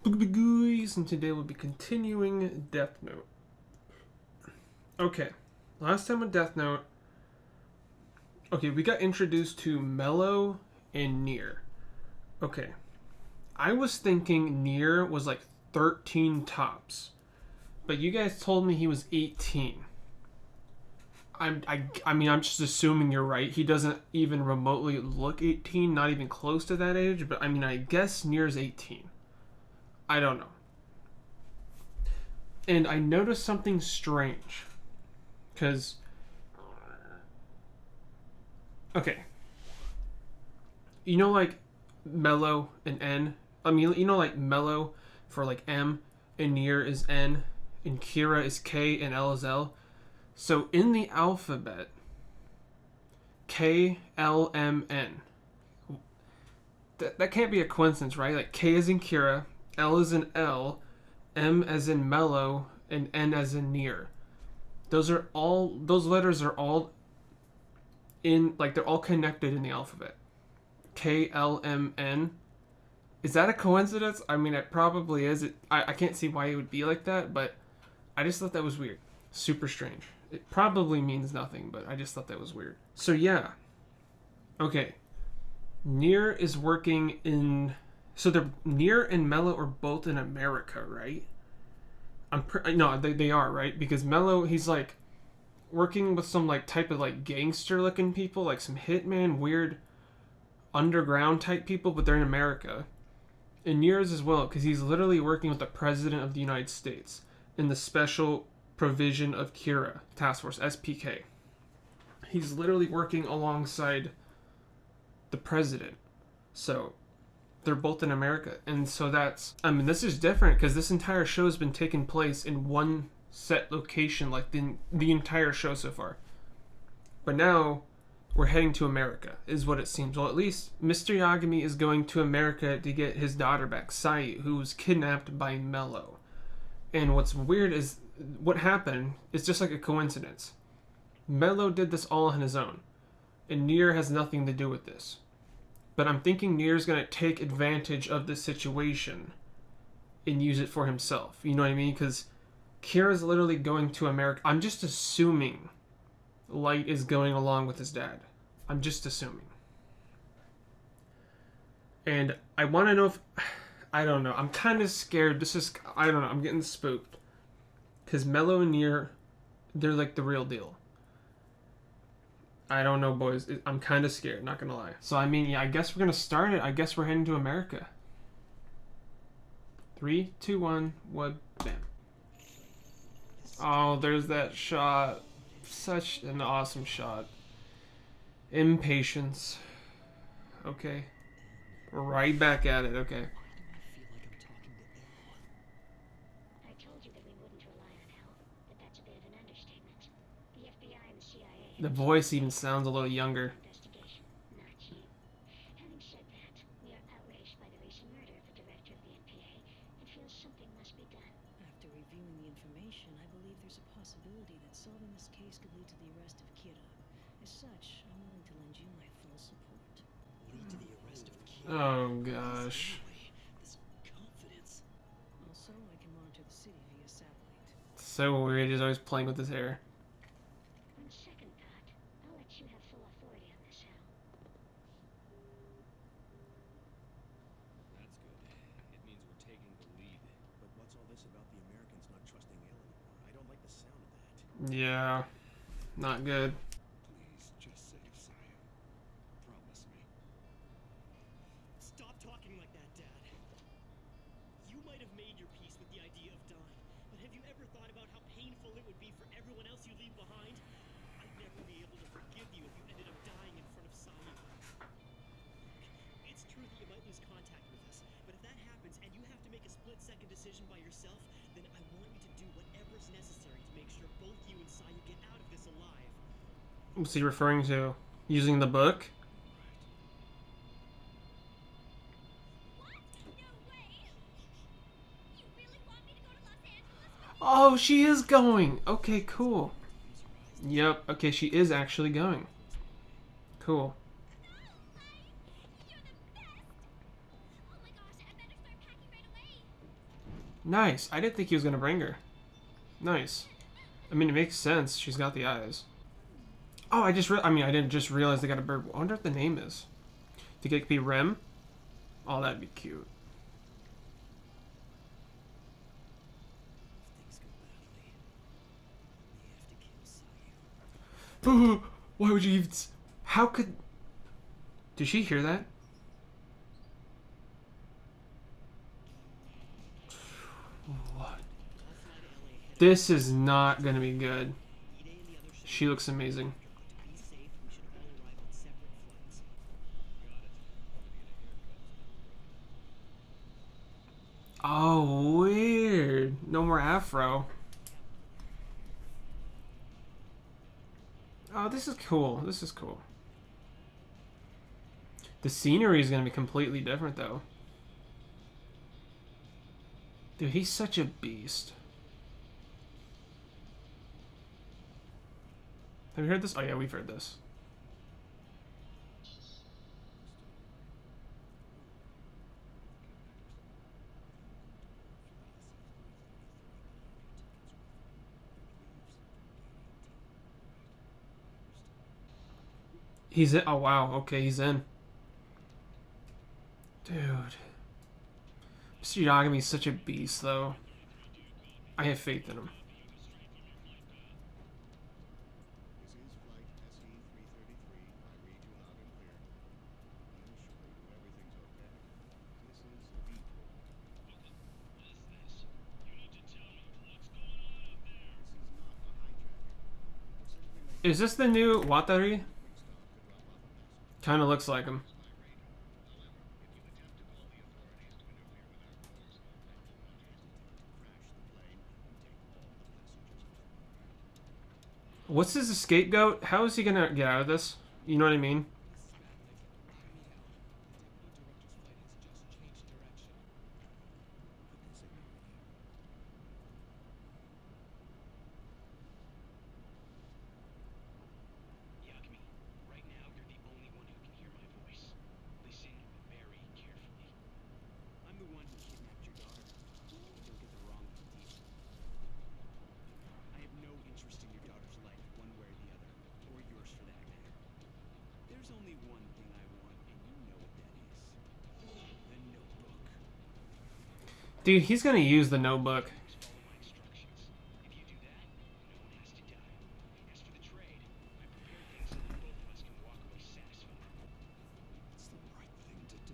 Guys, and today we'll be continuing Death Note. Okay, last time with Death Note, we got introduced to Mello and Nier. Okay, I was thinking Nier was like 13 tops, but you guys told me he was 18. I mean, I'm just assuming you're right. He doesn't even remotely look 18, not even close to that age, but I mean, I guess Nier's 18. I don't know. And I noticed something strange. Because... Okay. You know, like, Mello and N? I mean, you know, like, Mello for, like, M, and Nier is N, and Kira is K, and L is L. So, in the alphabet, K, L, M, N. That can't be a coincidence, right? Like, K is in Kira, L is in L, M as in Mello, and N as in Nier. Those letters are all in, like, they're all connected in the alphabet. K, L, M, N. Is that a coincidence? I mean, it probably is. I can't see why it would be like that, but I just thought that was weird. Super strange. It probably means nothing, but I just thought that was weird. So, yeah. Okay. Nier is working in... So, Nier and Mello are both in America, right? No, they are, right? Because Mello, he's like working with some like type of like gangster looking people, like some hitman, weird underground type people, but they're in America. And Nier's as well, because he's literally working with the President of the United States in the Special Provision of Kira Task Force, SPK. He's literally working alongside the President. So they're both in America. And so this is different because this entire show has been taking place in one set location, like the entire show so far. But now we're heading to America, is what it seems. Well, at least Mr. Yagami is going to America to get his daughter back, Sayu, who was kidnapped by Mello. And what's weird is what happened is just like a coincidence. Mello did this all on his own, and Nier has nothing to do with this. But I'm thinking Nier's going to take advantage of this situation and use it for himself. You know what I mean? Because Kira's literally going to America. I'm just assuming Light is going along with his dad. I'm just assuming. And I want to know if... I don't know. I'm kind of scared. I don't know. I'm getting spooked. Because Mello and Nier, they're like the real deal. I don't know, boys. I'm kind of scared, not gonna lie. So, I mean, yeah, I guess we're gonna start it. I guess we're heading to America. 3, 2, 1, bam. Oh, there's that shot. Such an awesome shot. Impatience. Okay. We're right back at it, okay. The voice even sounds a little younger. Having said that, we are outraged by the recent murder of the director of the NPA and feel something must be done. After reviewing the information, I believe there's a possibility that solving this case could lead to the arrest of Kira. As such, I'm willing to lend you my full support. Lead to the arrest of Kira? Oh gosh. This confidence. Also, I can monitor the city via satellite. So weird, he's always playing with his hair. Yeah, not good. Please, just save Sayu. Promise me. Stop talking like that, Dad. You might have made your peace with the idea of dying, but have you ever thought about how painful it would be for everyone else you leave behind? I'd never be able to forgive you if you ended up dying in front of Sayu. It's true that you might lose contact with us, but if that happens and you have to make a split-second decision by yourself, then I want you to do whatever's necessary to make sure both you and Sayu get out of this alive. What's he referring to? Using the book? What? No way! You really want me to go to Los Angeles? Oh, she is going! Okay, cool. Yep, okay, she is actually going. Cool. No, Light! You're the best! Oh my gosh, I better start packing right away! Nice. I didn't think he was gonna bring her. Nice. I mean, it makes sense. She's got the eyes. Oh, I didn't just realize they got a bird. I wonder what the name is. Think it could be Rem? Oh, that'd be cute. If things go badly, we have to kill Sayu. Why would you even... How could... Did she hear that? What? This is not gonna be good. Ide and the others should She looks amazing. be safe. We should all arrive on separate flights. Oh, weird. No more afro. Oh, this is cool. This is cool. The scenery is going to be completely different, though. Dude, he's such a beast. Have you heard this? Oh, yeah, we've heard this. He's in. Oh, wow. Okay, he's in. Dude. Mr. Yagami's such a beast, though. I have faith in him. This is flight SE-333. I read you loud and clear. I assure you everything's okay. This is V4. This is not a hijacker. We're simply making Is this the new Watari? quick stop to drop off a message. Kind of looks like him. My radar. However, if you attempt to call the authorities to interfere with our course, I do not hesitate to crash the plane and take all the passengers with me. What's his scapegoat? How is he gonna get out of this? You know what I mean? Yagami, right now you're the only one who can hear my voice. Listen very carefully. I'm the one who kidnapped your daughter. Don't get the wrong idea. I have no interest in your daughter's life, one way or the other, or yours for that matter. There's only one thing I want, and you know what that is. The notebook. Dude, he's gonna use the notebook. Just follow my instructions. If you do that, no one has to die. As for the trade, I prepared things so that both of us can walk away satisfied. It's the right thing to do.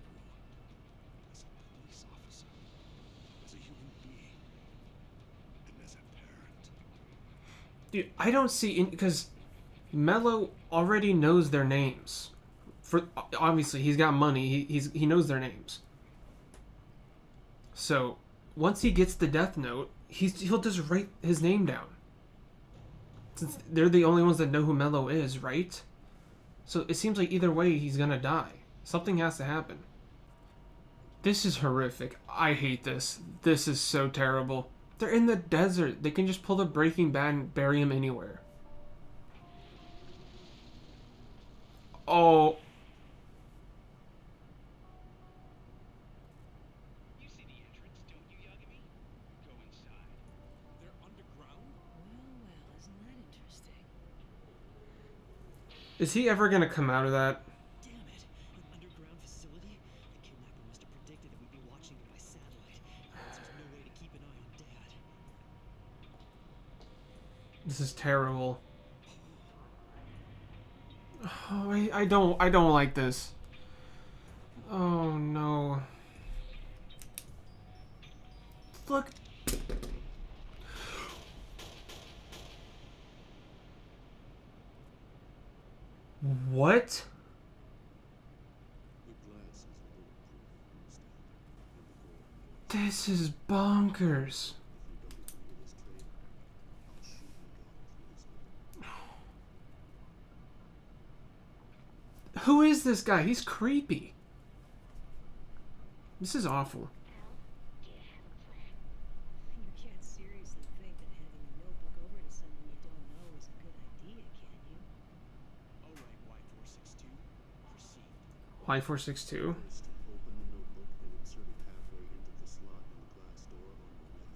As a police officer, as a human being, and as a parent. Dude, I don't see because Mello already knows their names. For obviously he's got money. He knows their names. So once he gets the death note, he'll just write his name down. Since they're the only ones that know who Mello is, right? So it seems like either way he's gonna die. Something has to happen. This is horrific. I hate this. This is so terrible. They're in the desert. They can just pull the Breaking Bad and bury him anywhere. Oh. You see the entrance, don't you, Yagami? Go inside. They're underground? Well, isn't that interesting? Is he ever gonna come out of that? Damn it! An underground facility? The kidnapper must have predicted that we'd be watching it by satellite. Since there's no way to keep an eye on Dad. This is terrible. Oh, I don't like this. Oh no. Look. What? The glass is bulletproof, understand? And before This is bonkers. if you don't agree to this trade, I'll shoot you down through this window. Who is this guy? He's creepy. This is awful. You can't seriously think that handing a notebook over to someone you don't know is a good idea, can you? All right, Y462. Proceed. Y462. First, open the notebook and insert it halfway into the slot in the glass door on your left.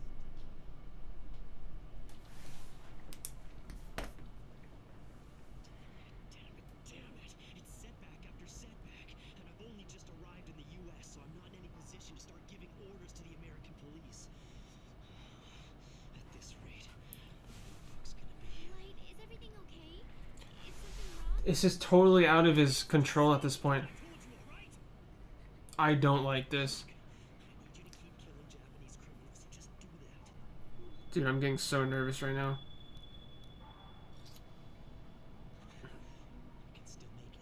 It's just totally out of his control at this point. I don't like this. I need you to keep killing Japanese criminals. Just do that. Dude, I'm getting so nervous right now. I can still make it.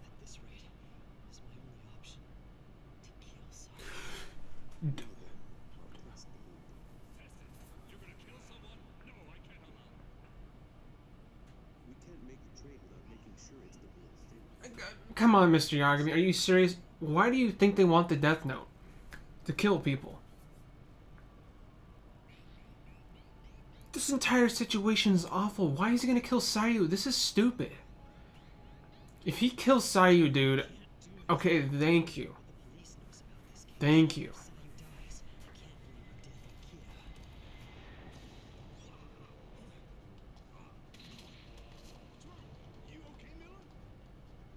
At this rate, it's my only option to kill someone. You're gonna kill someone? No, I can't allow it. We can't make a trade without making sure it's the real thing. Come on, Mr. Yagami, are you serious? Why do you think they want the Death Note? To kill people. This entire situation is awful. Why is he gonna kill Sayu? This is stupid. If he kills Sayu, dude, okay, thank you. The police knows about this case. Thank you. If Sayu dies, I can't blame her death on Kira. You okay, Miller?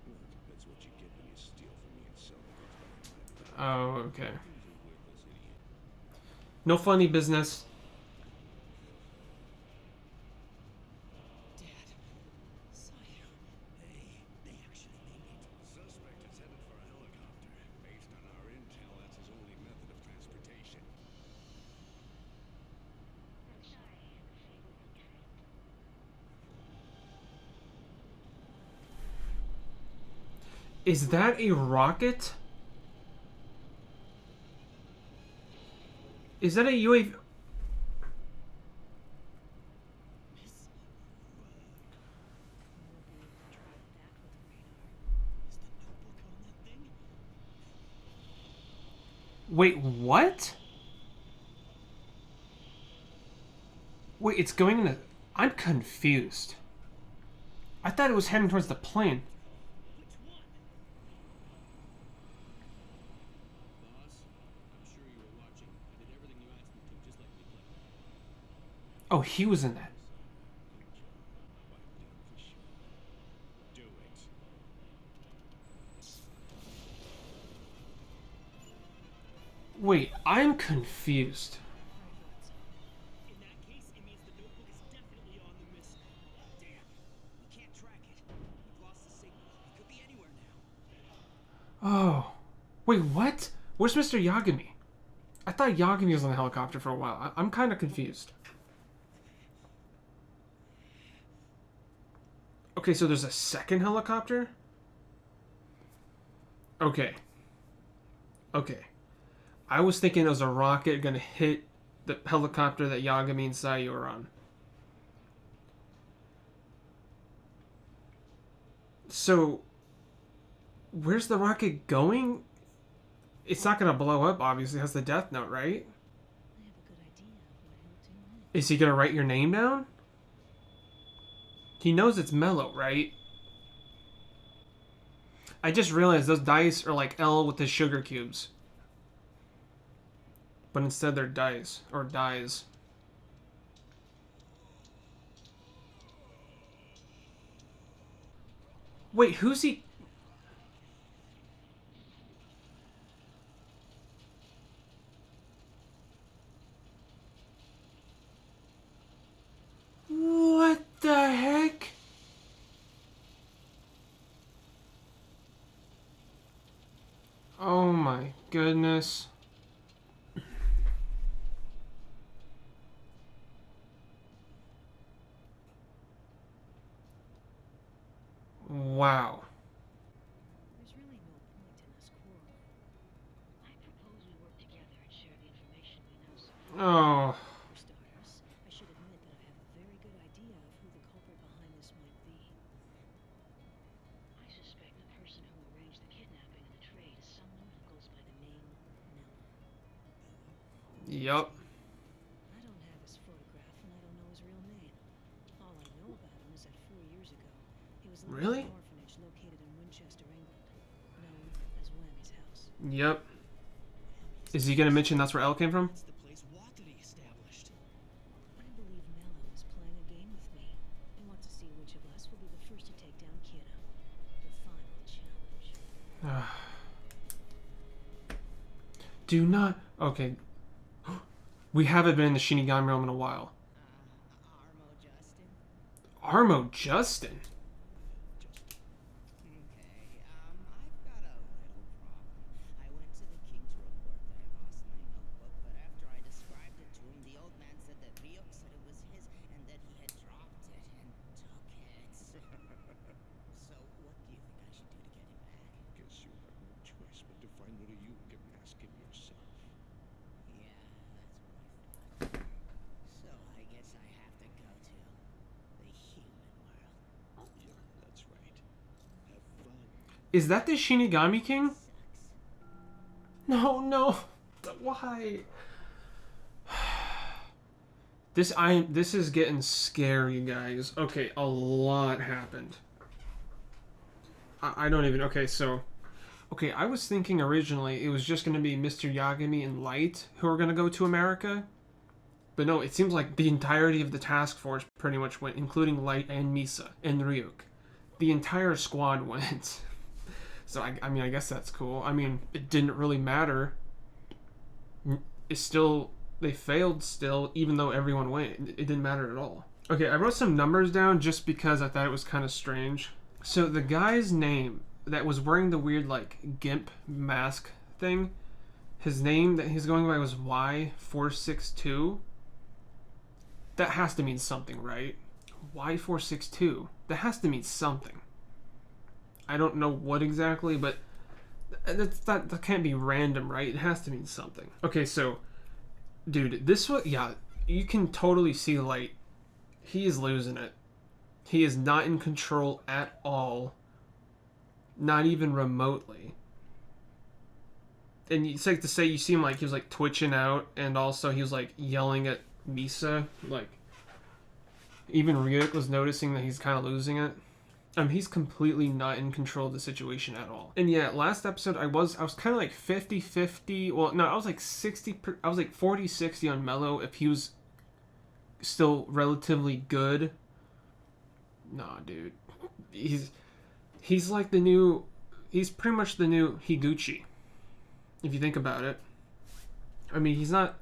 Well, that's what you get when you steal from me and sell the goods behind my back. Oh, okay. Who's a worthless idiot? No funny business. Dad, Sayu, they actually made it. Suspect is headed for a helicopter. Based on our intel, that's his only method of transportation. Is that a rocket? Is that a UAV? Is the notebook on that thing? Wait, what? Wait, it's going in a... I'm confused. I thought it was heading towards the plane. Which one? Boss, I'm sure you were watching. I did everything you asked me to, just like we planned. Oh, he was in that. Good job. Wipe down for sure. Do it. Wait, I'm confused. In that case, it means the notebook is definitely on the missile. Damn, we can't track it. We've lost the signal. It could be anywhere now. Oh. Wait, what? Where's Mr. Yagami? I thought Yagami was on the helicopter for a while. I'm kind of confused. Okay, so there's a second helicopter? Okay. Okay. I was thinking it was a rocket gonna hit the helicopter that Yagami and Sayu are on. So, where's the rocket going? It's not gonna blow up, obviously. It has the Death Note, right? I have a good idea of what he'll do next. Is he gonna write your name down? He knows it's Mellow, right? I just realized those dice are like L with the sugar cubes. But instead they're dice. Or dies. Wait, who's he... What the heck? Oh my goodness. Wow. There's really no point in us quarreling. I propose we work together and share the information we know so far. Oh. For starters, I should admit that I have a very good idea of who the culprit behind this might be. I suspect the person who arranged the kidnapping and the trade is someone who goes by the name Mello. Yup. I don't have his photograph and I don't know his real name. All I know about him is that 4 years ago, he was living Really? in an orphanage located in Winchester, England, known as Whammy's house. Yep. Is he gonna mention that's where L came from? That's the place Watari established. I believe Mello is playing a game with me. I want to see which of us will be the first to take down Kiddo. The final challenge. Do not... Okay. We haven't been in the Shinigami realm in a while. Armo Justin. Armo Justin? Is that the Shinigami King? No, no. Why? This is getting scary, guys. Okay, a lot happened. I don't even... Okay, so... Okay, I was thinking originally it was just going to be Mr. Yagami and Light who are going to go to America. But no, it seems like the entirety of the task force pretty much went, including Light and Misa and Ryuk. The entire squad went. So, I mean, I guess that's cool. I mean, it didn't really matter. It's still... They failed still, even though everyone went. It didn't matter at all. Okay, I wrote some numbers down just because I thought it was kind of strange. So, the guy's name that was wearing the weird, like, GIMP mask thing, his name that he's going by was Y462. That has to mean something, right? Y462. That has to mean something. I don't know what exactly, but that can't be random, right? It has to mean something. Okay, so, dude, this was, yeah, you can totally see Light. He is losing it. He is not in control at all. Not even remotely. And it's like to say, you see him like, he was like twitching out, and also he was like yelling at Misa. Like, even Ryuk was noticing that he's kind of losing it. He's completely not in control of the situation at all. And yeah, last episode I was kind of like 50-50. Well, no, I was like 40-60 on Mello if he was still relatively good. Nah, dude. He's like the new... He's pretty much the new Higuchi, if you think about it. I mean, he's not...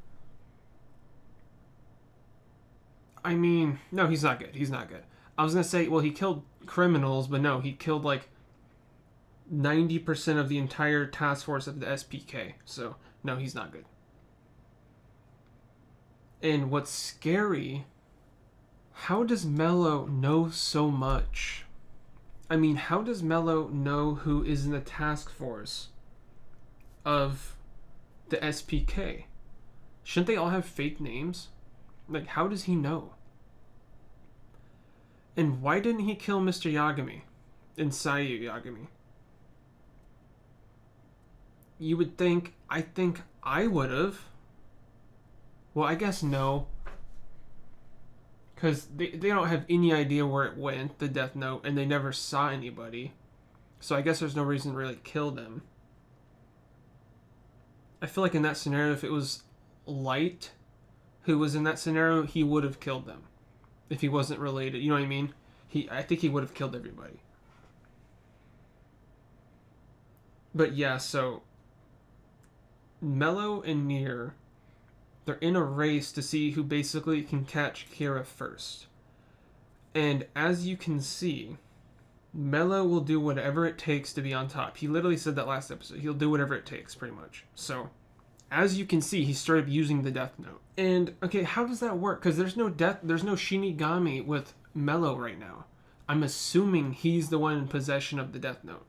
I mean, no, he's not good. He's not good. I was going to say, well, he killed criminals, but no, he killed like 90% of the entire task force of the SPK. So, no, he's not good. And what's scary, how does Mello know so much? I mean, how does Mello know who is in the task force of the SPK? Shouldn't they all have fake names? Like, how does he know? And why didn't he kill Mr. Yagami and Sayu Yagami? You would think, I think I would have. Well, I guess no. Because they don't have any idea where it went, the Death Note, and they never saw anybody. So I guess there's no reason to really kill them. I feel like in that scenario, if it was Light who was in that scenario, he would have killed them. If he wasn't related, you know what I mean? I think he would have killed everybody. But yeah, so Mello and Nier, they're in a race to see who basically can catch Kira first. And as you can see, Mello will do whatever it takes to be on top. He literally said that last episode. He'll do whatever it takes, pretty much. So, as you can see, he started using the Death Note. And, okay, how does that work? Because there's no Shinigami with Mello right now. I'm assuming he's the one in possession of the Death Note.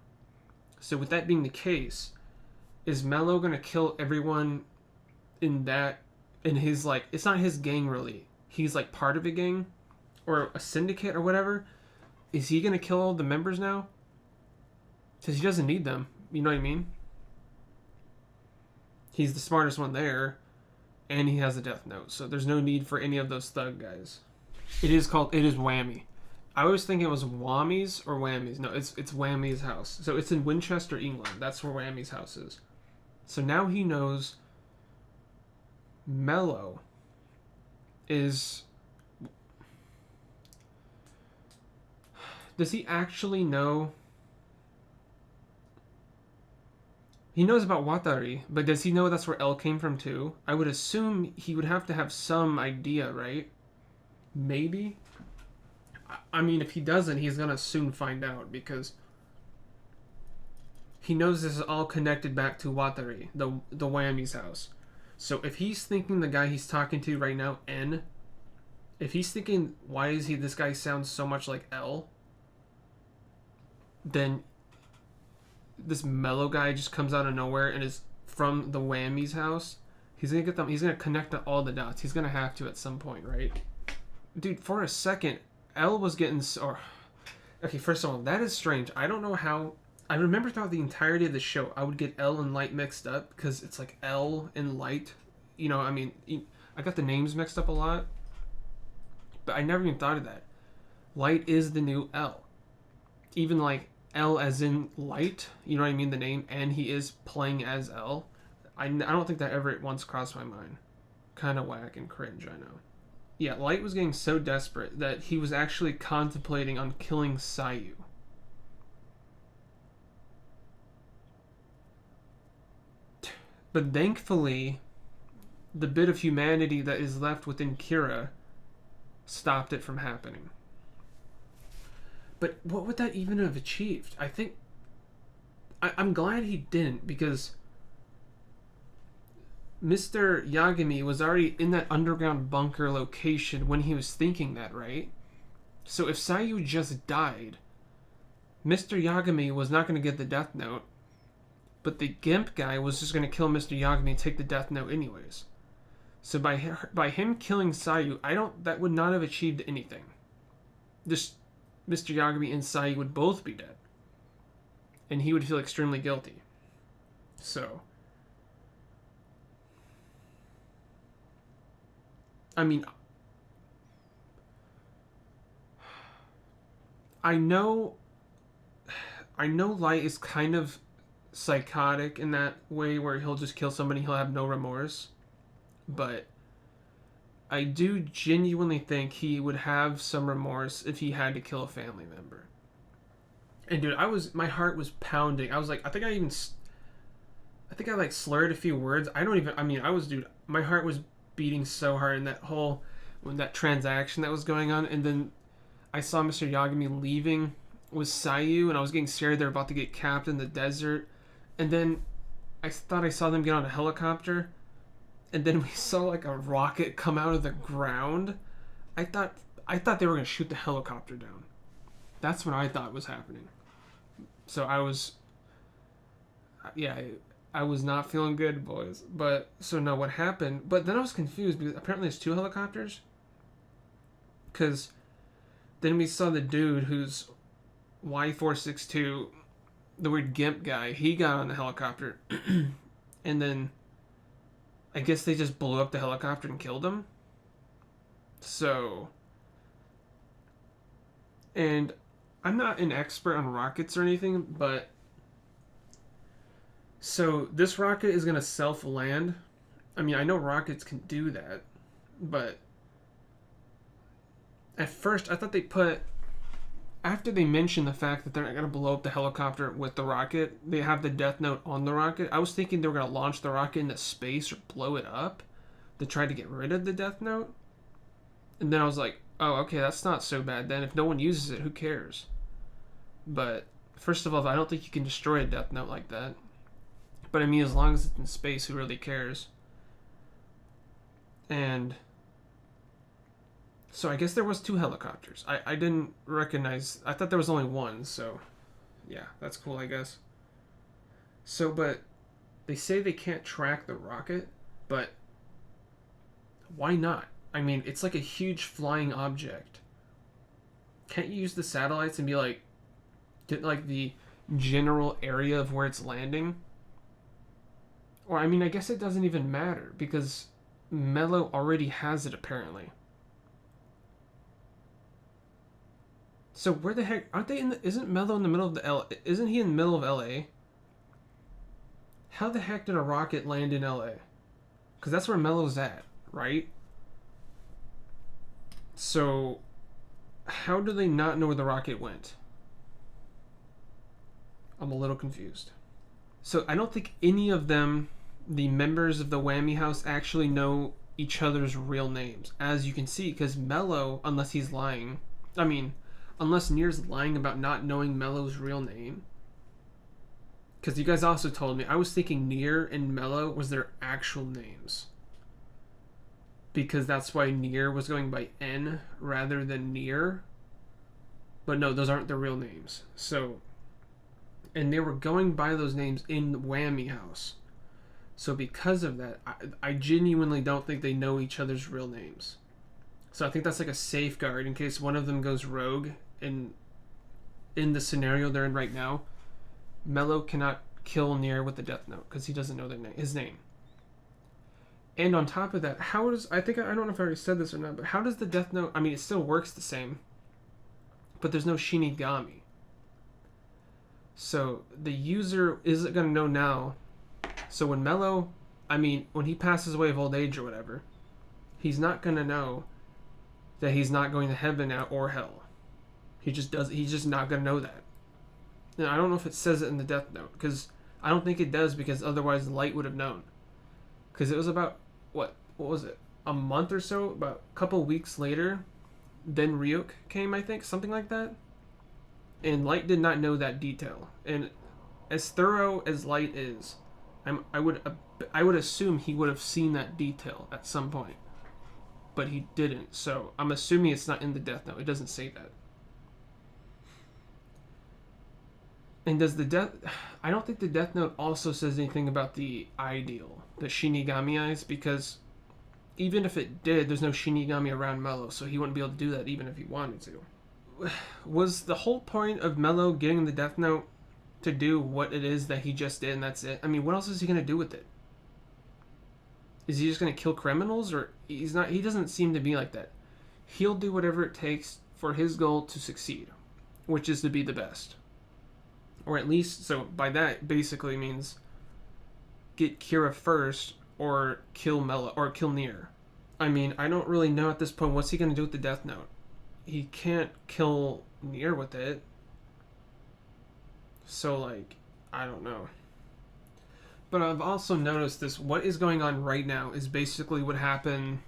So with that being the case, is Mello going to kill everyone in his, like, it's not his gang really. He's like part of a gang or a syndicate or whatever. Is he going to kill all the members now? Because he doesn't need them. You know what I mean? He's the smartest one there, and he has a Death Note, so there's no need for any of those thug guys. It is Whammy. I always think it was Whammy's or Whammy's. No, it's Whammy's house. So it's in Winchester, England. That's where Whammy's house is. So now he knows Mello is... Does he actually know... He knows about Watari, but does he know that's where L came from too? I would assume he would have to have some idea, right? Maybe? I mean, if he doesn't, he's gonna soon find out, because he knows this is all connected back to Watari, the Whammy's house. So if he's thinking the guy he's talking to right now, N, if he's thinking, why is this guy sounds so much like L, then this Mello guy just comes out of nowhere and is from the Whammy's house. He's gonna connect all the dots. He's gonna have to at some point, right? Dude, for a second, L was getting... Okay, first of all, that is strange. I don't know how I remember throughout the entirety of the show, I would get L and Light mixed up because it's like L and Light. You know, I mean, I got the names mixed up a lot, but I never even thought of that. Light is the new L. Even like L as in Light, you know what I mean, the name, and he is playing as L. I don't think that ever once crossed my mind. Kind of whack and cringe, I know. Yeah, Light was getting so desperate that he was actually contemplating on killing Sayu. But thankfully, the bit of humanity that is left within Kira stopped it from happening. But what would that even have achieved? I think... I'm glad he didn't, because Mr. Yagami was already in that underground bunker location when he was thinking that, right? So if Sayu just died, Mr. Yagami was not going to get the death note, but the Gimp guy was just going to kill Mr. Yagami and take the death note anyways. So by him killing Sayu, that would not have achieved anything. Just Mr. Yagami and Sayu would both be dead. And he would feel extremely guilty. So, I mean, I know Light is kind of psychotic in that way where he'll just kill somebody, he'll have no remorse. But I do genuinely think he would have some remorse if he had to kill a family member. And dude, my heart was pounding. I was like, I think I like slurred a few words. My heart was beating so hard in that transaction that was going on. And then I saw Mr. Yagami leaving with Sayu, and I was getting scared they're about to get capped in the desert. And then I thought I saw them get on a helicopter, and then we saw like a rocket come out of the ground. I thought they were gonna shoot the helicopter down. That's what I thought was happening. So I was not feeling good, boys. But so no, what happened? But then I was confused because apparently there's two helicopters. Because then we saw the dude who's Y462, the weird Gimp guy. He got on the helicopter, and then I guess they just blew up the helicopter and killed him. So, and I'm not an expert on rockets or anything, but so this rocket is going to self-land. I mean, I know rockets can do that, but at first I thought after they mentioned the fact that they're not going to blow up the helicopter with the rocket, they have the death note on the rocket. I was thinking they were going to launch the rocket into space or blow it up to try to get rid of the death note. And then I was like, oh, okay, that's not so bad then. If no one uses it, who cares? But first of all, I don't think you can destroy a death note like that. But I mean, as long as it's in space, who really cares? And so I guess there was two helicopters. I didn't recognize... I thought there was only one, so... Yeah, that's cool, I guess. So, but... They say they can't track the rocket, but... Why not? I mean, it's like a huge flying object. Can't you use the satellites and be like... Get, like, the general area of where it's landing? Or, I mean, I guess it doesn't even matter, because Mello already has it, apparently. So where the heck aren't they isn't Mello in the middle of isn't he in the middle of LA? How the heck did a rocket land in LA? Because that's where Mello's at, right? So how do they not know where the rocket went? I'm a little confused. So I don't think any of them, the members of the Whammy House, actually know each other's real names, as you can see, because Mello, unless he's lying, unless Nier's lying about not knowing Mello's real name. Because you guys also told me, I was thinking Nier and Mello was their actual names. Because that's why Nier was going by N rather than Nier. But no, those aren't their real names. So, and they were going by those names in the Whammy House. So because of that, I genuinely don't think they know each other's real names. So I think that's like a safeguard in case one of them goes rogue in the scenario they're in right now. Mello cannot kill Nier with the Death Note because he doesn't know his name. And on top of that, how does, I don't know if I already said this or not, but how does the Death Note, I mean, it still works the same, but there's no Shinigami. So the user isn't going to know now. So when Mello, I mean, when he passes away of old age or whatever, he's not going to know that he's not going to heaven now or hell. He's just not going to know that. And I don't know if it says it in the Death Note, because I don't think it does, because otherwise Light would have known. Because it was about, what was it? A month or so, about a couple weeks later, then Ryuk came, I think, something like that. And Light did not know that detail. And as thorough as Light is, I would assume he would have seen that detail at some point. But he didn't, so I'm assuming it's not in the Death Note. It doesn't say that. And I don't think the Death Note also says anything about the ideal, the Shinigami eyes, because even if it did, there's no Shinigami around Mello, so he wouldn't be able to do that even if he wanted to. Was the whole point of Mello getting the Death Note to do what it is that he just did and that's it? I mean, what else is he going to do with it? Is he just going to kill criminals? Or he's not? He doesn't seem to be like that. He'll do whatever it takes for his goal to succeed, which is to be the best. Or at least, so by that basically means get Kira first or kill Mello or kill Nier. I mean, I don't really know at this point what's he going to do with the Death Note. He can't kill Nier with it. So like, I don't know. But I've also noticed this, what is going on right now is basically what happened,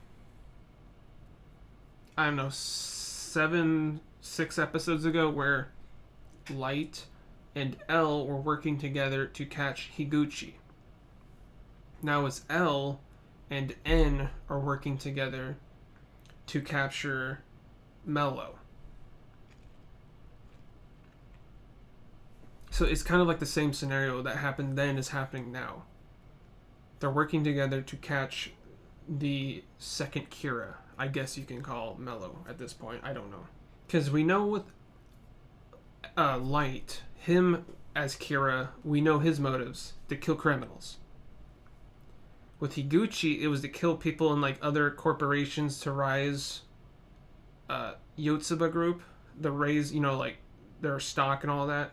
I don't know, 6 episodes ago, where Light and L were working together to catch Higuchi. Now it's L and N are working together to capture Mello. So it's kind of like the same scenario that happened then is happening now. They're working together to catch the second Kira. I guess you can call Mello at this point. I don't know. Because we know with Light, him as Kira, we know his motives, to kill criminals. With Higuchi, it was to kill people in like other corporations to rise Yotsuba group, the raise, like their stock and all that.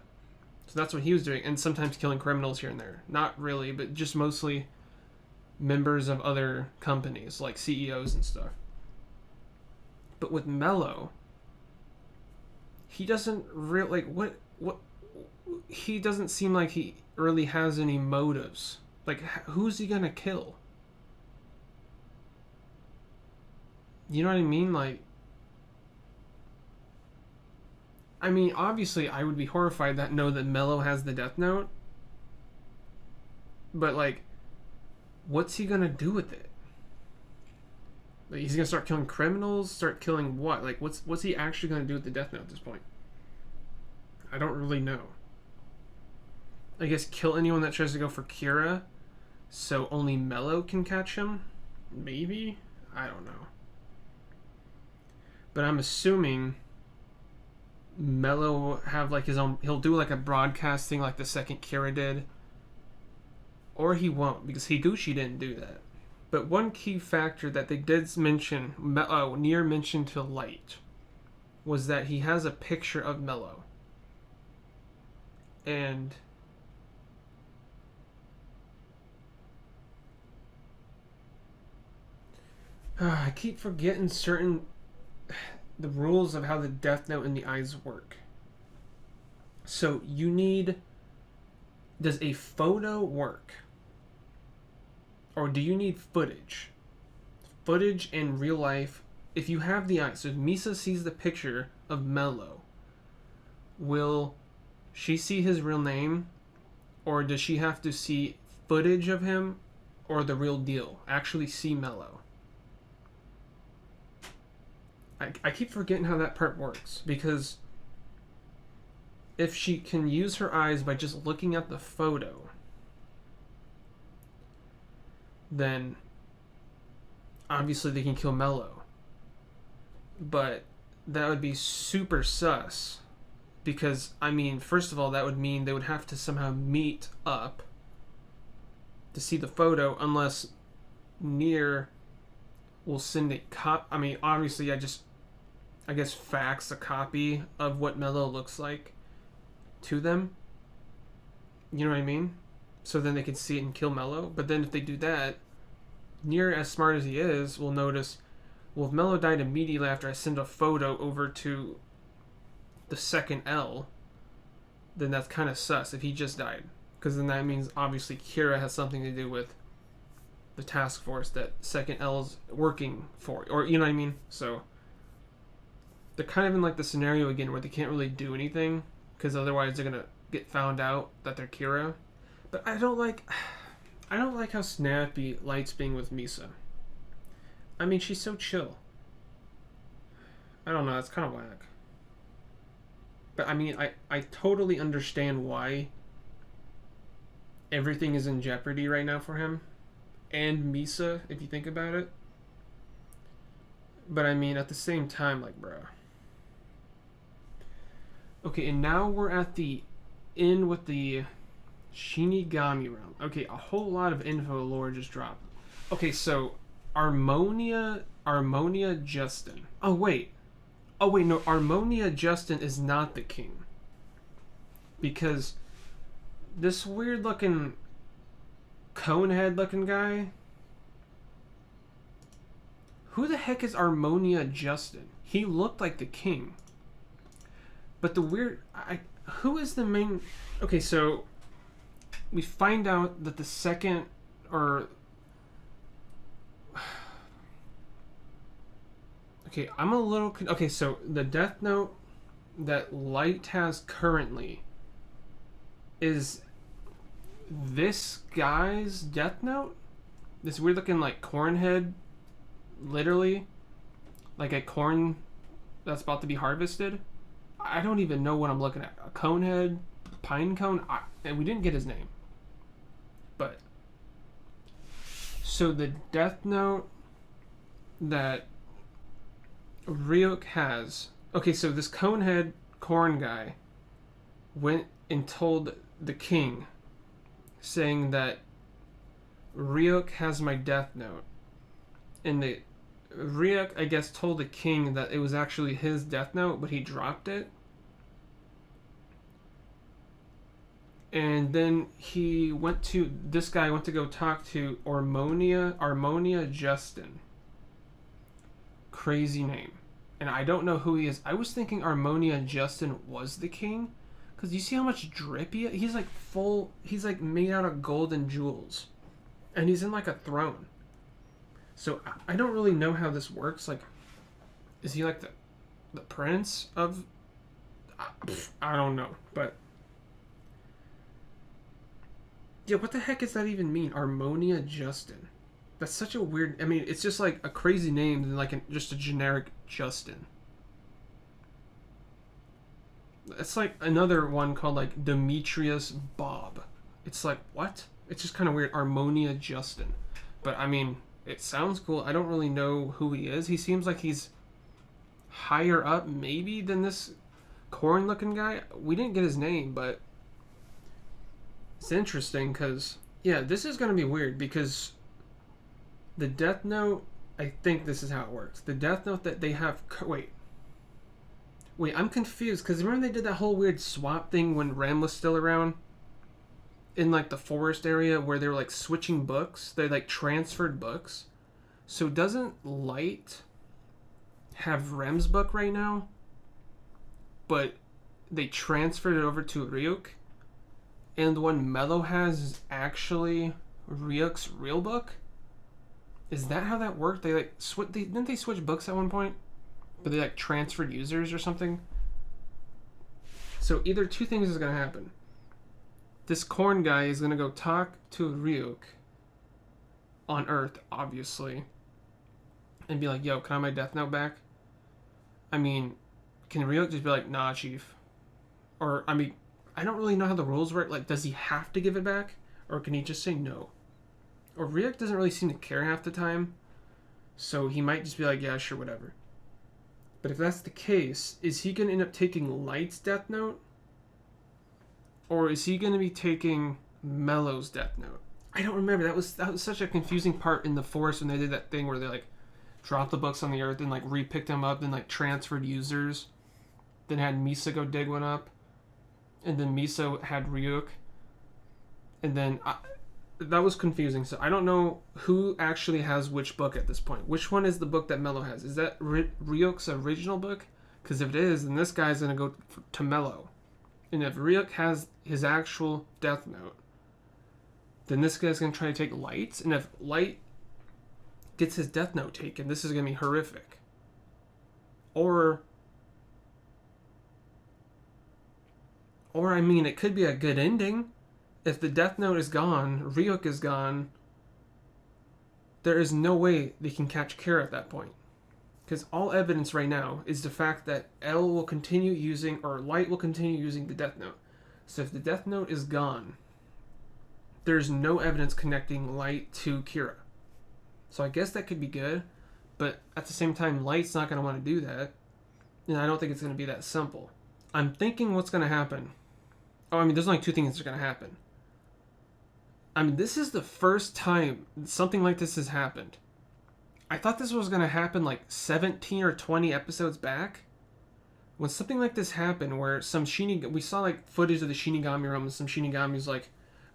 So that's what he was doing, and sometimes killing criminals here and there. Not really, but just mostly members of other companies, like CEOs and stuff. But with Mello, he doesn't really, what he doesn't seem like he really has any motives. Like, who's he gonna kill? You know what I mean? Like, I mean, obviously, I would be horrified that Mello has the Death Note. But, like, what's he gonna do with it? Like, he's gonna start killing criminals? Start killing what? Like, what's he actually gonna do with the Death Note at this point? I don't really know. I guess kill anyone that tries to go for Kira, so only Mello can catch him? Maybe? I don't know. But I'm assuming Mello will have like his own, he'll do like a broadcasting like the second Kira did. Or he won't, because Higuchi didn't do that. But one key factor that they did mention, Nier mentioned to Light, was that he has a picture of Mello. And I keep forgetting the rules of how the Death Note and the eyes work. So you need, does a photo work? Or do you need footage? Footage in real life, if you have the eyes. So if Misa sees the picture of Mello, will she see his real name? Or does she have to see footage of him? Or the real deal? Actually see Mello? I keep forgetting how that part works, because if she can use her eyes by just looking at the photo, then obviously they can kill Mello. But that would be super sus, Because, I mean, first of all, that would mean they would have to somehow meet up to see the photo, unless Nier will send a I mean, obviously, I guess, fax a copy of what Mello looks like to them. You know what I mean? So then they can see it and kill Mello. But then if they do that, Nier, as smart as he is, will notice, well, if Mello died immediately after I send a photo over to the second L, then that's kind of sus if he just died. Because then that means, obviously, Kira has something to do with the task force that second L's working for. Or, you know what I mean? So they're kind of in like the scenario again where they can't really do anything, because otherwise they're going to get found out that they're Kira. But I don't like how snappy Light's being with Misa. I mean, she's so chill. I don't know, it's kind of whack. But I mean, I totally understand why everything is in jeopardy right now for him. And Misa, if you think about it. But I mean, at the same time, like, bro. Okay, and now we're at the end with the Shinigami round. Okay, a whole lot of info lore just dropped. Okay, so Harmonia Justin. Oh wait, no, Harmonia Justin is not the king. Because this weird looking conehead looking guy, who the heck is Harmonia Justin? He looked like the king. But the weird, who is the main? Okay, so we find out that the second, or okay, I'm a little okay. So the Death Note that Light has currently is this guy's Death Note. This weird looking like corn head, literally, like a corn that's about to be harvested. I don't even know what I'm looking at. A cone head, pine cone, and we didn't get his name. But so the Death Note that Ryuk has. Okay, so this conehead corn guy went and told the king, saying that Ryuk has my Death Note, and the Ryuk, I guess, told the king that it was actually his Death Note, but he dropped it. And then this guy went to go talk to Harmonia Justin. Crazy name. And I don't know who he is. I was thinking Harmonia Justin was the king. Because you see how much drip he's like full, he's like made out of gold and jewels. And he's in like a throne. So I don't really know how this works. Like, is he like the prince of? I don't know, but yeah, what the heck does that even mean? Harmonia Justin. That's such a weird. I mean, it's just like a crazy name than like just a generic Justin. It's like another one called like Demetrius Bob. It's like, what? It's just kind of weird. Harmonia Justin. But I mean, it sounds cool. I don't really know who he is. He seems like he's higher up maybe than this corn looking guy. We didn't get his name, but it's interesting because, yeah, this is going to be weird because the Death Note, I think this is how it works. The Death Note that they have... Wait, I'm confused because remember they did that whole weird swap thing when Rem was still around? In like the forest area where they were like switching books. They like transferred books. So doesn't Light have Rem's book right now? But they transferred it over to Ryuk. And the one Mello has is actually Ryuk's real book? Is that how that worked? They like didn't they switch books at one point? But they like transferred users or something? So either two things is gonna happen. This corn guy is going to go talk to Ryuk on Earth, obviously, and be like, yo, can I have my Death Note back? I mean, can Ryuk just be like, nah, chief? Or, I mean, I don't really know how the rules work. Like, does he have to give it back? Or can he just say no? Or Ryuk doesn't really seem to care half the time, so he might just be like, yeah, sure, whatever. But if that's the case, is he going to end up taking Light's Death Note? Or is he going to be taking Mellow's Death Note? I don't remember. That was such a confusing part in the forest when they did that thing where they like dropped the books on the earth and like re-picked them up, then like transferred users, then had Misa go dig one up, and then Misa had Ryuk, and then that was confusing. So I don't know who actually has which book at this point. Which one is the book that Mello has? Is that Ryuk's original book? Because if it is, then this guy's gonna go to Mello, and if Ryuk has his actual Death Note, then this guy's going to try to take Light's. And if Light gets his Death Note taken, this is going to be horrific. Or, I mean, it could be a good ending. If the Death Note is gone, Ryuk is gone, there is no way they can catch Kira at that point. Because all evidence right now is the fact that L will continue using, or Light will continue using the Death Note. So if the Death Note is gone, there's no evidence connecting Light to Kira. So I guess that could be good, but at the same time, Light's not going to want to do that, and I don't think it's going to be that simple. I'm thinking what's going to happen. Oh, I mean, there's only two things that are going to happen. I mean, this is the first time something like this has happened. I thought this was going to happen like 17 or 20 episodes back. When something like this happened, where we saw like footage of the Shinigami room, and some Shinigami's like,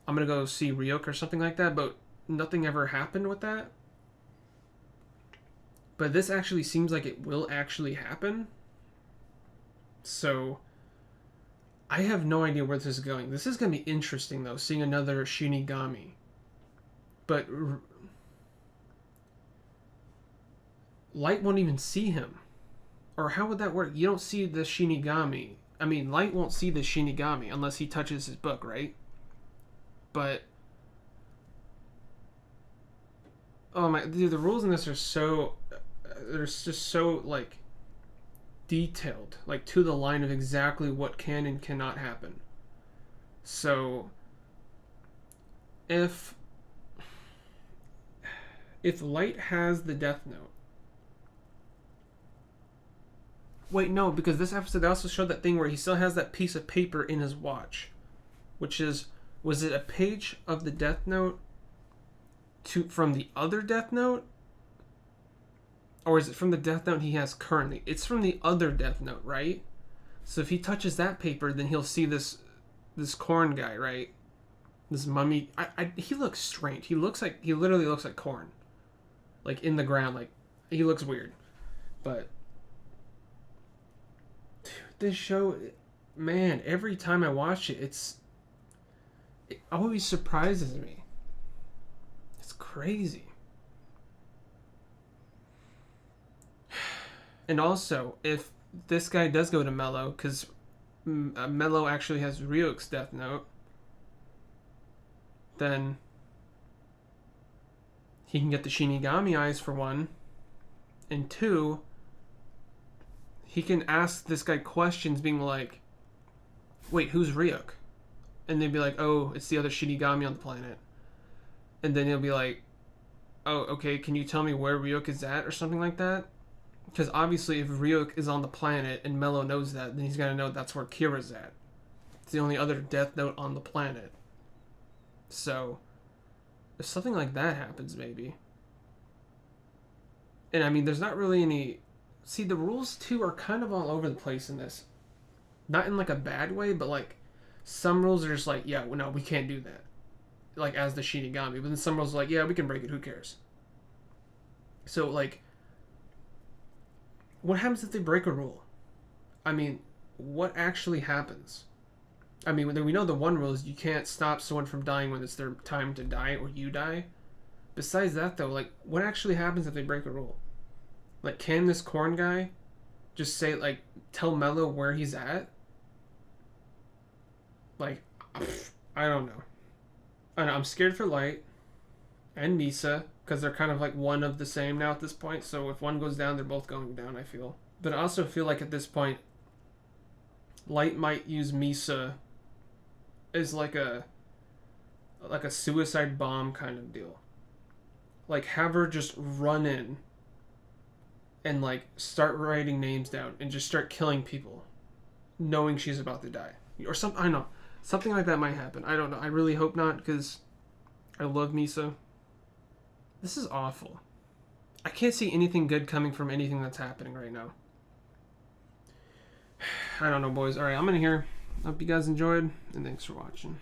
I'm gonna go see Ryuk or something like that, but nothing ever happened with that. But this actually seems like it will actually happen. So, I have no idea where this is going. This is gonna be interesting though, seeing another Shinigami. But Light won't even see him. Or how would that work? You don't see the Shinigami. I mean, Light won't see the Shinigami unless he touches his book, right? But oh my, dude, the rules in this are so, they're just so like detailed, like to the line of exactly what can and cannot happen. So if Light has the Death Note, wait, no, because this episode they also showed that thing where he still has that piece of paper in his watch, which is, was it a page of the Death Note from the other Death Note? Or is it from the Death Note he has currently? It's from the other Death Note, right? So if he touches that paper, then he'll see this Korn guy, right? This mummy. He looks strange. He literally looks like Korn. Like in the ground, like he looks weird. But dude, this show, man, every time I watch it, it always surprises me. It's crazy. And also, if this guy does go to Mello, because Mello actually has Ryuk's Death Note, then he can get the Shinigami eyes for one, and two, he can ask this guy questions being like, wait, who's Ryuk? And they'd be like, oh, it's the other Shinigami on the planet. And then he'll be like, oh, okay, can you tell me where Ryuk is at or something like that? Because obviously if Ryuk is on the planet and Mello knows that, then he's got to know that's where Kira's at. It's the only other Death Note on the planet. So, if something like that happens, maybe. And I mean, there's not really any... See, the rules too are kind of all over the place in this. Not in like a bad way, but like, some rules are just like, yeah, well, no, we can't do that. Like, as the Shinigami. But then some rules are like, yeah, we can break it, who cares? So, like, what happens if they break a rule? I mean, what actually happens? I mean, we know the one rule is you can't stop someone from dying when it's their time to die or you die. Besides that, though, like, what actually happens if they break a rule? Like, can this Korn guy just say, like, tell Mello where he's at? Like, I don't know. I know, I'm scared for Light and Misa, because they're kind of like one of the same now at this point. So if one goes down, they're both going down, I feel. But I also feel like at this point, Light might use Misa as like a suicide bomb kind of deal. Like, have her just run in and like start writing names down and just start killing people, knowing she's about to die, or something. I don't know, something like that might happen. I don't know. I really hope not, because I love Misa. This is awful. I can't see anything good coming from anything that's happening right now. I don't know, boys. All right, I'm in here. Hope you guys enjoyed, and thanks for watching.